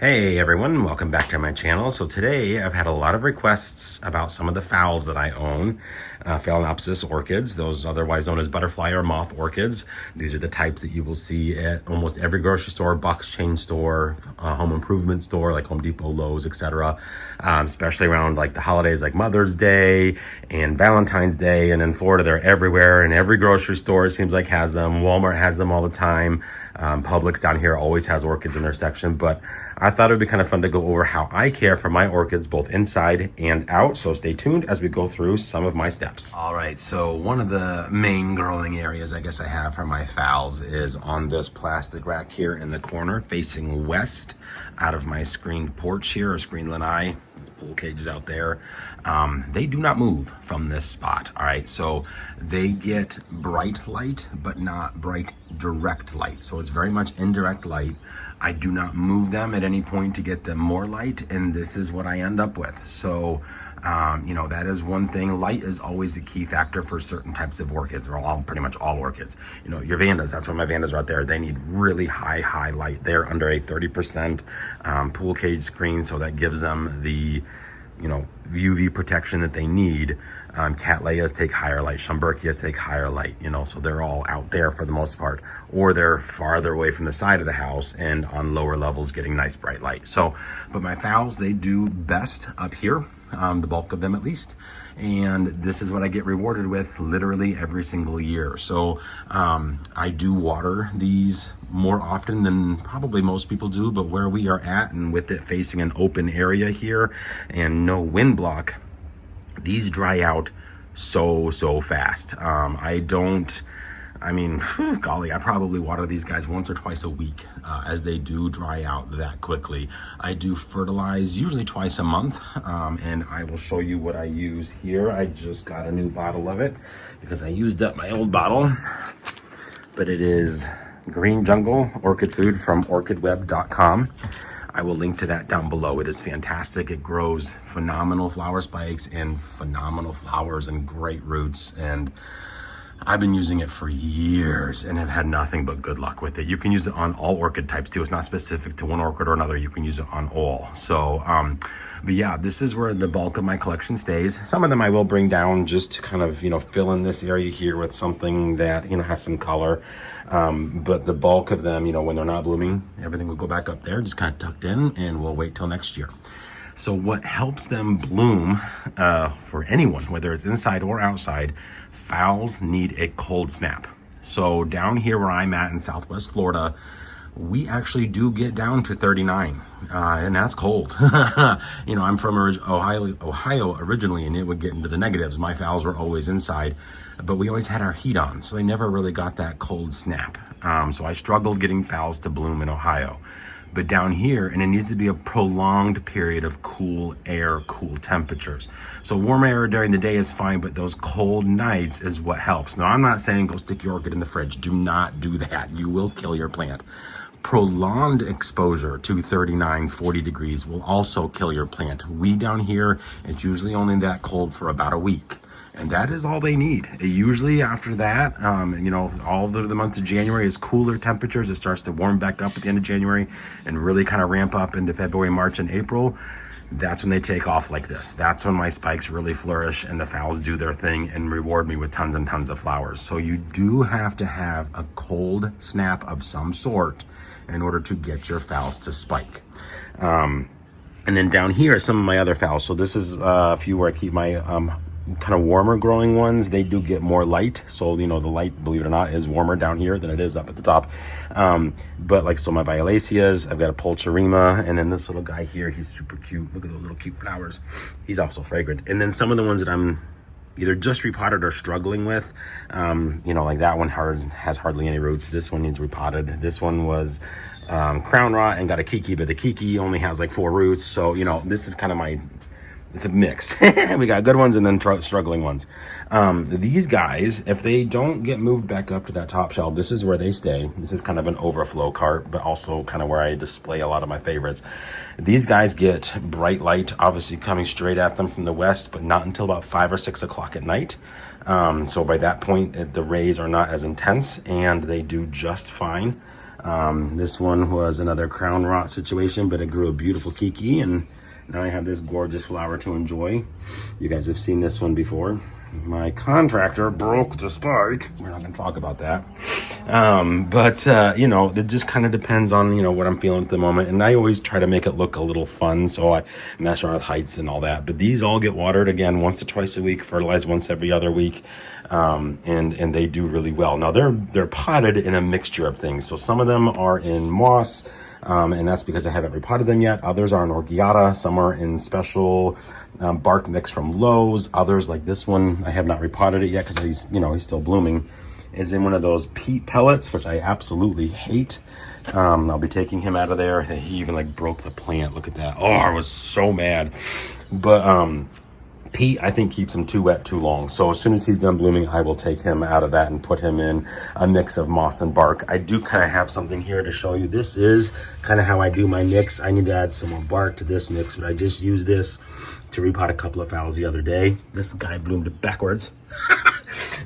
Hey everyone, welcome back to my channel. So today I've had a lot of requests about some of the phals that I own. Phalaenopsis orchids, those otherwise known as butterfly or moth orchids. These are the types that you will see at almost every grocery store, box chain store, home improvement store like Home Depot, Lowe's, etc. Especially around like the holidays like Mother's Day and Valentine's Day. And in Florida, they're everywhere, and every grocery store it seems like has them. Walmart has them all the time. Publix down here always has orchids in their section, but I thought it would be kind of fun to go over how I care for my orchids both inside and out. So stay tuned as we go through some of my steps. All right, so one of the main growing areas I guess I have for my phals is on this plastic rack here in the corner facing west out of my screened porch here, or screened lanai. Pool cages out there. They do not move from this spot. All right, so they get bright light, but not bright direct light. So it's very much indirect light. I do not move them at any point to get them more light, and this is what I end up with. So, that is one thing. Light is always the key factor for certain types of orchids, or pretty much all orchids. Your vandas, that's why my vandas are out there. They need really high light. They're under a 30% pool cage screen, so that gives them the UV protection that they need. Cattleyas take higher light, Schomburgkias take higher light, so they're all out there for the most part, or they're farther away from the side of the house and on lower levels getting nice bright light. So, but my phals, they do best up here, the bulk of them at least. And this is what I get rewarded with literally every single year. So I do water these more often than probably most people do, but where we are at, and with it facing an open area here and no wind block, these dry out so fast. Golly, I probably water these guys once or twice a week as they do dry out that quickly. I do fertilize usually twice a month, and I will show you what I use here. I just got a new bottle of it because I used up my old bottle, but it is Green Jungle Orchid Food from orchidweb.com. I will link to that down below. It is fantastic. It grows phenomenal flower spikes and phenomenal flowers and great roots, and I've been using it for years and have had nothing but good luck with it. You can use it on all orchid types too. It's not specific to one orchid or another. You can use it on all. So, but yeah, this is where the bulk of my collection stays. Some of them I will bring down just to kind of, fill in this area here with something that, has some color. But the bulk of them, when they're not blooming, everything will go back up there, just kind of tucked in, and we'll wait till next year. So what helps them bloom for anyone, whether it's inside or outside, phals need a cold snap. So down here where I'm at in Southwest Florida, we actually do get down to 39, and that's cold. I'm from Ohio originally, and it would get into the negatives. My phals were always inside, but we always had our heat on, so they never really got that cold snap. So I struggled getting phals to bloom in Ohio. But down here, and it needs to be a prolonged period of cool air, cool temperatures. So warm air during the day is fine, but those cold nights is what helps. Now, I'm not saying go stick your orchid in the fridge. Do not do that. You will kill your plant. Prolonged exposure to 39, 40 degrees will also kill your plant. We down here, it's usually only that cold for about a week. And that is all they need. Usually after that, all of the month of January is cooler temperatures. It starts to warm back up at the end of January and really kind of ramp up into February, March, and April. That's when they take off like this. That's when my spikes really flourish and the phals do their thing and reward me with tons and tons of flowers. So you do have to have a cold snap of some sort in order to get your phals to spike. And then down here are some of my other phals. So this is a few where I keep my kind of warmer growing ones. They do get more light, so the light, believe it or not, is warmer down here than it is up at the top. But so my violaceas, I've got a pulcherima, and then this little guy here, he's super cute. Look at those little cute flowers. He's also fragrant. And then some of the ones that I'm either just repotted or struggling with, like that one has hardly any roots. This one needs repotted. This one was crown rot and got a kiki, but the kiki only has like 4 roots. So this is kind of it's a mix. We got good ones and then struggling ones. These guys, if they don't get moved back up to that top shelf, this is where they stay. This is kind of an overflow cart, but also kind of where I display a lot of my favorites. These guys get bright light, obviously coming straight at them from the west, but not until about 5 or 6 o'clock at night. So by that point, the rays are not as intense, and they do just fine. This one was another crown rot situation, but it grew a beautiful kiki, and now I have this gorgeous flower to enjoy. You guys have seen this one before. My contractor broke the spike. We're not going to talk about that. You know, it just kind of depends on, you know, what I'm feeling at the moment. And I always try to make it look a little fun. So I mess around with heights and all that. But these all get watered again once to twice a week, fertilized once every other week. And they do really well. Now they're potted in a mixture of things. So some of them are in moss. And that's because I haven't repotted them yet. Others are in orchiata. Some are in special bark mix from Lowe's. Others, like this one, I have not repotted it yet because he's still blooming. Is in one of those peat pellets, which I absolutely hate. I'll be taking him out of there. He even like broke the plant. Look at that. Oh, I was so mad. But peat, I think, keeps him too wet too long. So as soon as he's done blooming, I will take him out of that and put him in a mix of moss and bark. I do kind of have something here to show you. This is kind of how I do my mix. I need to add some more bark to this mix, but I just used this to repot a couple of phals the other day. This guy bloomed backwards.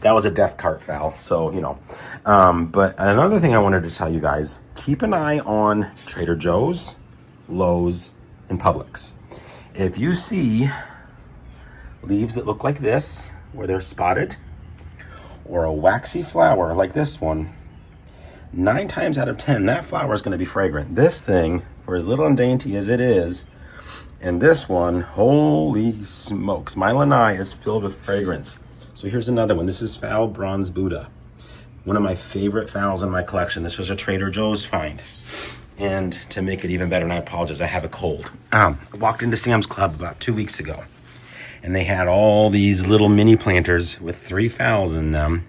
That was a death cart phal, so, you know. But another thing I wanted to tell you guys, keep an eye on Trader Joe's, Lowe's, and Publix. If you see leaves that look like this, where they're spotted, or a waxy flower like this one, 9 times out of 10, that flower is going to be fragrant. This thing, for as little and dainty as it is, and this one, holy smokes, my lanai is filled with fragrance. So here's another one. This is Phal Bronze Buddha. One of my favorite phals in my collection. This was a Trader Joe's find. And to make it even better, and I apologize, I have a cold. I walked into Sam's Club about 2 weeks ago, and they had all these little mini planters with 3 phals in them.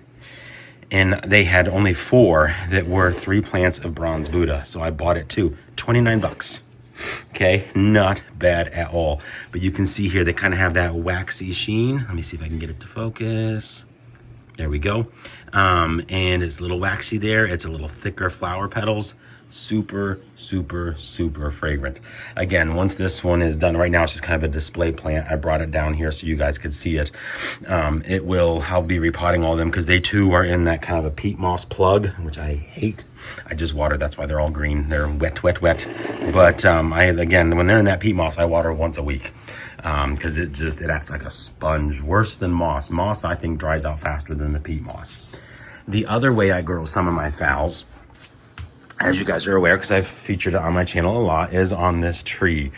And they had only 4 that were 3 plants of Bronze Buddha. So I bought it too. 29 bucks. Okay, not bad at all. But you can see here, they kind of have that waxy sheen. Let me see if I can get it to focus. There we go. And it's a little waxy there. It's a little thicker flower petals. Super, super, super fragrant. Again, once this one is done, right now it's just kind of a display plant. I brought it down here so you guys could see it. I'll be repotting all of them because they too are in that kind of a peat moss plug, which I hate. I just water, that's why they're all green. They're wet, wet, wet. But again, when they're in that peat moss, I water once a week. Because it acts like a sponge, worse than moss. Moss, I think, dries out faster than the peat moss. The other way I grow some of my phals, as you guys are aware, because I've featured it on my channel a lot, is on this tree.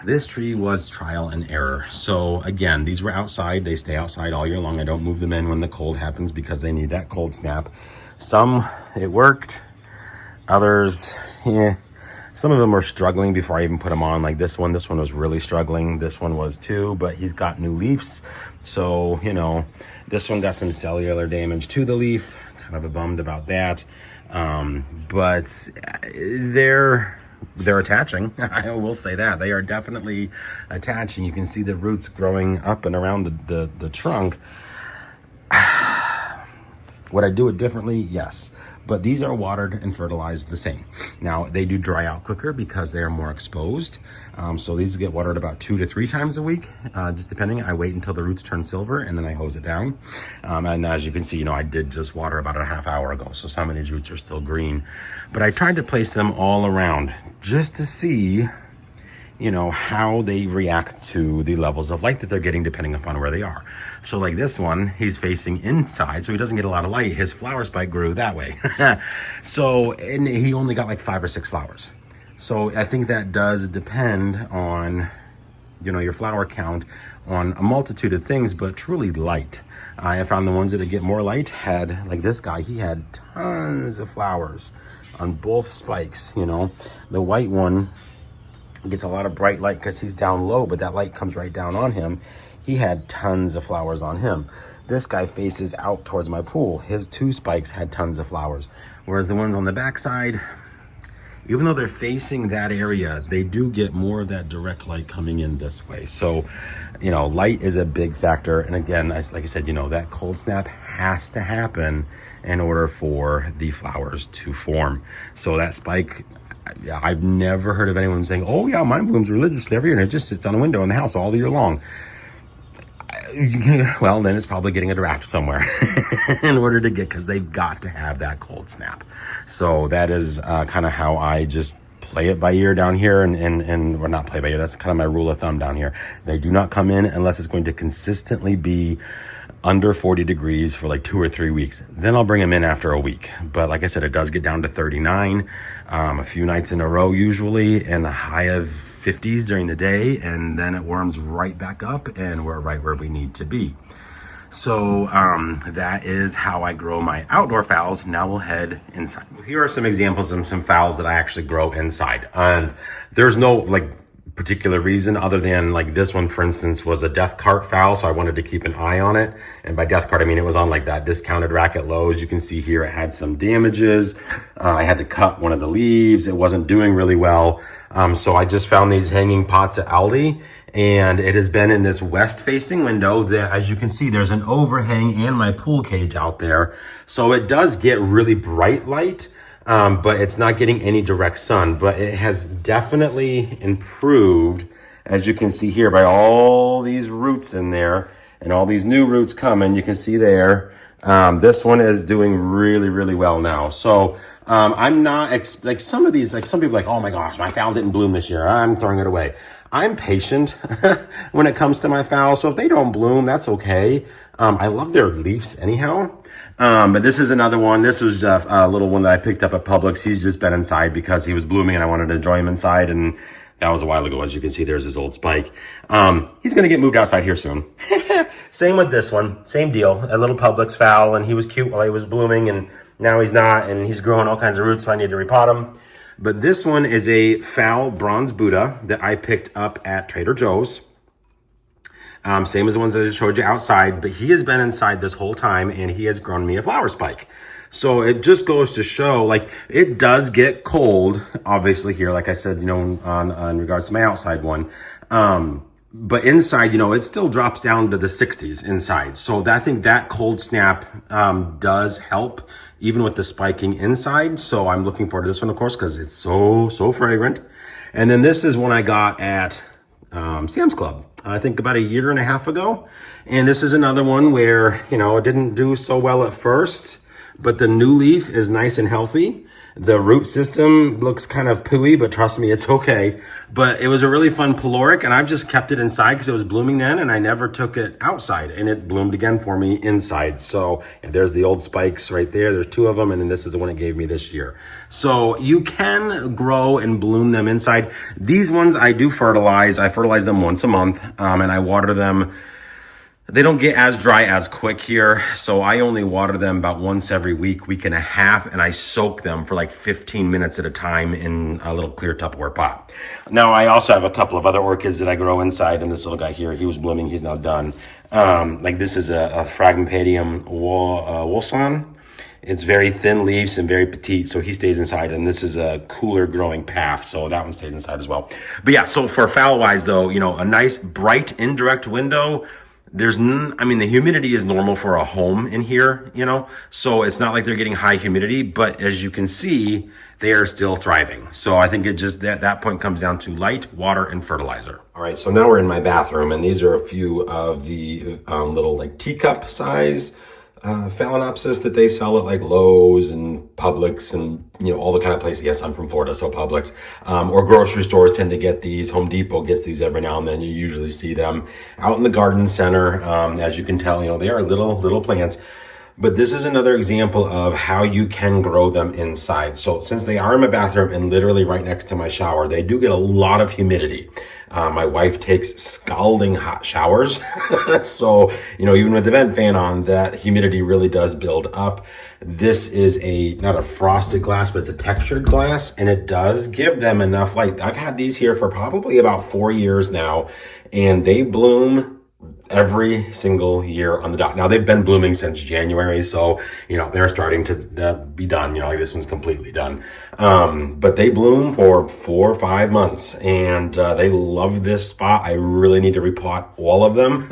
This tree was trial and error. So again, these were outside. They stay outside all year long. I don't move them in when the cold happens because they need that cold snap. Some, it worked. Others, some of them were struggling before I even put them on. Like this one was really struggling. This one was too, but he's got new leaves. So, you know, this one got some cellular damage to the leaf. Kind of bummed about that. But they're attaching. I will say that they are definitely attaching. You can see the roots growing up and around the trunk. Would I do it differently? Yes. But these are watered and fertilized the same. Now, they do dry out quicker because they are more exposed. So these get watered about 2 to 3 times a week, just depending. I wait until the roots turn silver and then I hose it down. And as you can see, you know, I did just water about a half hour ago. So some of these roots are still green. But I tried to place them all around just to see, you know, how they react to the levels of light that they're getting depending upon where they are. So like this one, he's facing inside, so he doesn't get a lot of light. His flower spike grew that way. So, and he only got like 5 or 6 flowers. So I think that does depend on, you know, your flower count on a multitude of things, but truly light. I found the ones that get more light had, like this guy, he had tons of flowers on both spikes, you know. The white one gets a lot of bright light because he's down low, but that light comes right down on him. He had tons of flowers on him. This guy faces out towards my pool. His 2 spikes had tons of flowers. Whereas the ones on the backside, even though they're facing that area, they do get more of that direct light coming in this way. So, you know, light is a big factor. And again, like I said, you know, that cold snap has to happen in order for the flowers to form. So that spike, I've never heard of anyone saying, oh yeah, mine blooms religiously every year and it just sits on a window in the house all year long. Well, then it's probably getting a draft somewhere in order to get, because they've got to have that cold snap. So that is kind of how I just play it by ear down here, or not play by ear. That's kind of my rule of thumb down here. They do not come in unless it's going to consistently be under 40 degrees for like 2 or 3 weeks. Then I'll bring them in after a week. But like I said, it does get down to 39 a few nights in a row usually, and a high of 50s during the day, and then it warms right back up and we're right where we need to be. So that is how I grow my outdoor phals. Now we'll head inside. Here are some examples of some phals that I actually grow inside. And there's no like particular reason other than like this one, for instance, was a death cart phal. So I wanted to keep an eye on it. And by death cart, I mean, it was on like that discounted rack at Lowe's. You can see here it had some damages. I had to cut one of the leaves. It wasn't doing really well. So I just found these hanging pots at Aldi, and it has been in this west facing window that, as you can see, there's an overhang and my pool cage out there. So it does get really bright light, but it's not getting any direct sun, but it has definitely improved, as you can see here, by all these roots in there and all these new roots coming. You can see there, this one is doing really, really well now. So, I'm not like some of these, like some people like, oh my gosh, my phal didn't bloom this year, I'm throwing it away. I'm patient when it comes to my phal. So if they don't bloom, that's okay. I love their leaves anyhow. But this is another one. This was a little one that I picked up at Publix. He's just been inside because he was blooming and I wanted to enjoy him inside. And that was a while ago. As you can see, there's his old spike. He's going to get moved outside here soon. Same with this one. Same deal. A little Publix phal, and he was cute while he was blooming, and now he's not, and he's growing all kinds of roots, so I need to repot him. But this one is a phal bronze Buddha that I picked up at Trader Joe's. Same as the ones that I showed you outside, but he has been inside this whole time, and he has grown me a flower spike. So it just goes to show, like, it does get cold, obviously here, like I said, you know, on regards to my outside one. But inside, you know, it still drops down to the 60s inside. So I think that cold snap does help, even with the spiking inside. So I'm looking forward to this one, of course, because it's so fragrant. And then this is one I got at Sam's Club, I think about 1.5 years ago. And this is another one where, you know, it didn't do so well at first, but the new leaf is nice and healthy. The root system looks kind of pooey, but trust me, it's okay. But it was a really fun peloric, and I've just kept it inside because it was blooming then, and I never took it outside, and it bloomed again for me inside. So there's the old spikes right there. There's 2 of them, and then this is the one it gave me this year. So you can grow and bloom them inside. These ones I do fertilize. I fertilize them once a month, and I water them. They don't get as dry as quick here, so I only water them about once every week and a half, and I soak them for like 15 minutes at a time in a little clear Tupperware pot. Now, I also have a couple of other orchids that I grow inside, and this little guy here, he was blooming, he's now done. Like this is a Phragmipedium Wilson. It's very thin leaves and very petite, so he stays inside, and this is a cooler growing path, so that one stays inside as well. But yeah, so for phal-wise though, you know, a nice bright indirect window. I mean, the humidity is normal for a home in here, you know, so it's not like they're getting high humidity, but as you can see, they are still thriving. So I think it just, that point comes down to light, water, and fertilizer. All right, so now we're in my bathroom, and these are a few of the little like teacup size Phalaenopsis that they sell at like Lowe's and Publix and, you know, all the kind of places. Yes, I'm from Florida, so Publix. Or grocery stores tend to get these. Home Depot gets these every now and then. You usually see them out in the garden center. As you can tell, you know, they are little plants. But this is another example of how you can grow them inside. So since they are in my bathroom and literally right next to my shower, they do get a lot of humidity. My wife takes scalding hot showers. So, you know, even with the vent fan on, that humidity really does build up. This is not a frosted glass, but it's a textured glass, and it does give them enough light. I've had these here for probably about 4 years now, and they bloom every single year on the dot. Now they've been blooming since January, so, you know, they're starting to be done, you know, like this one's completely done. But they bloom for 4 or 5 months, and they love this spot. I really need to repot all of them.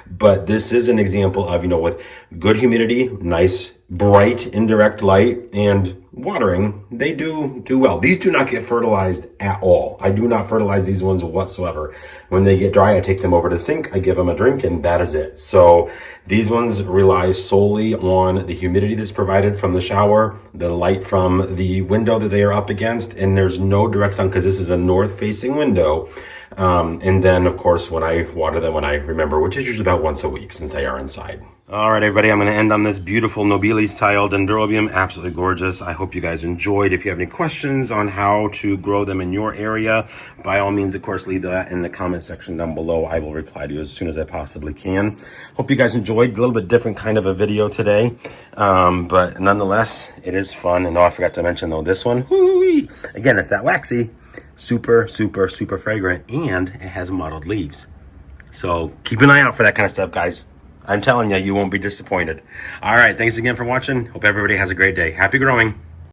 But this is an example of, you know, with good humidity, nice, bright, indirect light, and watering, they do well. These do not get fertilized at all. I do not fertilize these ones whatsoever. When they get dry, I take them over to the sink, I give them a drink, and that is it. So these ones rely solely on the humidity that's provided from the shower, the light from the window that they are up against, and there's no direct sun because this is a north-facing window. And then, of course, when I water them, when I remember, which is usually about once a week since they are inside. All right, everybody, I'm going to end on this beautiful Nobilis style Dendrobium. Absolutely gorgeous. I hope you guys enjoyed. If you have any questions on how to grow them in your area, by all means, of course, leave that in the comment section down below. I will reply to you as soon as I possibly can. Hope you guys enjoyed. A little bit different kind of a video today. But nonetheless, it is fun. And I forgot to mention, though, this one. Whoo-wee. Again, it's that waxy. Super, super, super fragrant. And it has mottled leaves. So keep an eye out for that kind of stuff, guys. I'm telling you, you won't be disappointed. All right, thanks again for watching. Hope everybody has a great day. Happy growing.